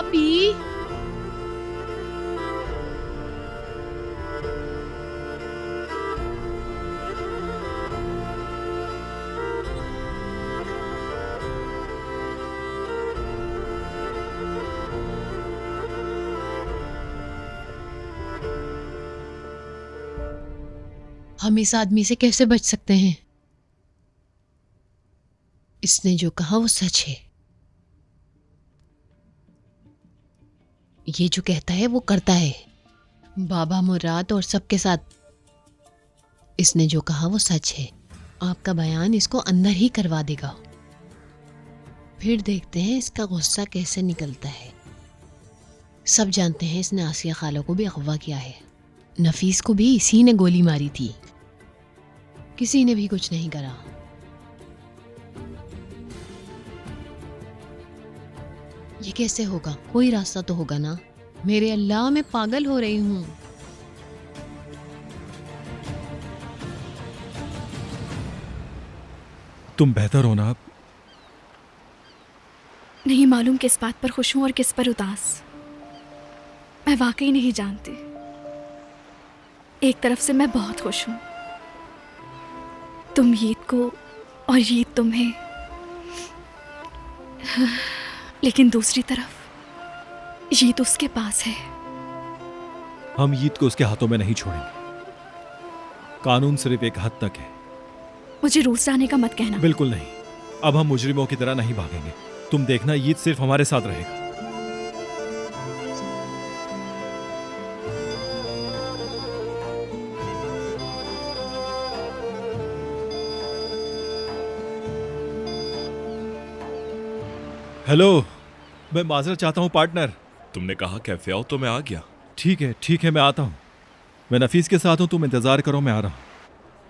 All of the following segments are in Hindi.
भाभी। हम इस आदमी से कैसे बच सकते हैं? इसने जो कहा वो सच है। ये जो कहता है वो करता है। बाबा मुराद और सबके साथ। इसने जो कहा वो सच है। आपका बयान इसको अंदर ही करवा देगा। फिर देखते हैं इसका गुस्सा कैसे निकलता है। सब जानते हैं इसने आसिया खाला को भी अगवा किया है। नफीस को भी इसी ने गोली मारी थी। किसी ने भी कुछ नहीं करा। ये कैसे होगा? कोई रास्ता तो होगा ना। मेरे अल्लाह, मैं पागल हो रही हूँ। तुम बेहतर हो ना अब? नहीं मालूम किस बात पर खुश हूं और किस पर उदास। मैं वाकई नहीं जानती। एक तरफ से मैं बहुत खुश हूं, तुम ईद को और ईद तुम्हें, लेकिन दूसरी तरफ ईद उसके पास है। हम ईद को उसके हाथों में नहीं छोड़ेंगे। कानून सिर्फ एक हद तक है। मुझे रूस जाने का मत कहना। बिल्कुल नहीं। अब हम मुजरिमों की तरह नहीं भागेंगे। तुम देखना, ईद सिर्फ हमारे साथ रहेगा। हेलो, मैं माजरत चाहता हूं पार्टनर। तुमने कहा कैफे आओ तो मैं आ गया। ठीक है, मैं आता हूं। मैं नफीस के साथ हूं, तुम इंतजार करो, मैं आ रहा हूं।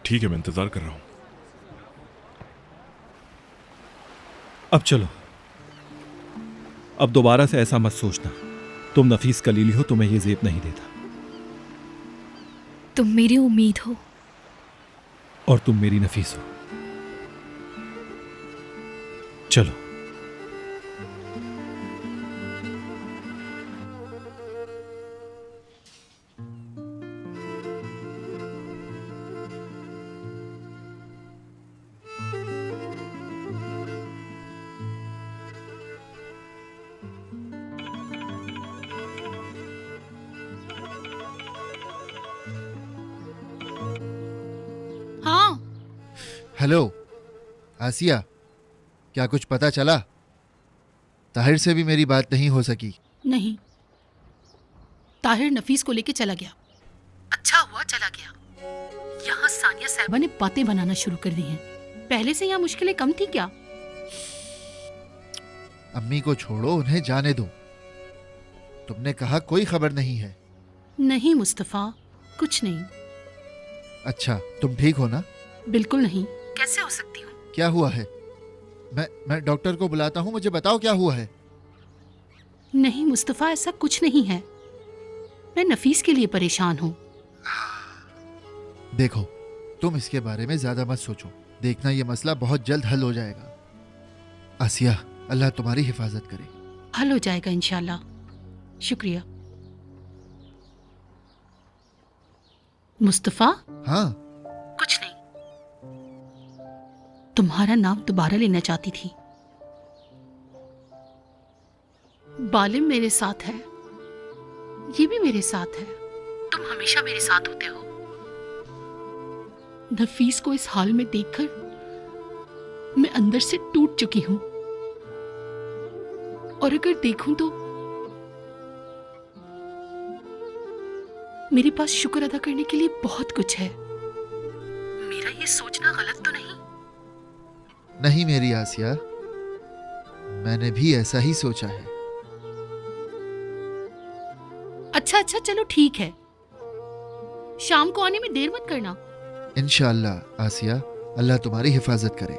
ठीक है, मैं इंतजार कर रहा हूं। अब चलो। अब दोबारा से ऐसा मत सोचना। तुम नफीस कलीली हो, तुम्हें ये जेब नहीं देता। तुम मेरी उम्मीद हो और तुम मेरी नफीस हो। चलो। हाँ, हेलो आसिया, क्या कुछ पता चला? ताहिर से भी मेरी बात नहीं हो सकी। नहीं, ताहिर नफीस को लेके चला गया। अच्छा हुआ चला गया। यहाँ सानिया साहिबा ने बातें बनाना शुरू कर दी हैं। पहले से यहाँ मुश्किलें कम थी क्या? अम्मी को छोड़ो, उन्हें जाने दो। तुमने कहा कोई खबर नहीं है। नहीं मुस्तफा, कुछ नहीं। अच्छा, तुम ठीक हो ना? बिल्कुल नहीं। कैसे हो सकती हूँ? क्या हुआ है? मैं डॉक्टर को बुलाता हूँ, मुझे बताओ क्या हुआ है। नहीं मुस्तफा, ऐसा कुछ नहीं है। मैं नफीस के लिए परेशान हूँ। देखो, तुम इसके बारे में ज्यादा मत सोचो। देखना, ये मसला बहुत जल्द हल हो जाएगा। आसिया, अल्लाह तुम्हारी हिफाजत करे। हल हो जाएगा इंशाल्लाह। शुक्रिया। मुस्तफा? हाँ, कुछ नहीं। तुम्हारा नाम दोबारा लेना चाहती थी। बालिम मेरे साथ है, ये भी मेरे साथ है। तुम हमेशा मेरे साथ होते हो। नफीस को इस हाल में देखकर मैं अंदर से टूट चुकी हूं। और अगर देखूं तो मेरे पास शुक्र अदा करने के लिए बहुत कुछ है। मेरा ये सोचना गलत तो नहीं? नहीं मेरी आसिया, मैंने भी ऐसा ही सोचा है। अच्छा चलो ठीक है। शाम को आने में देर मत करना। इंशाअल्लाह आसिया, अल्लाह तुम्हारी हिफाजत करे।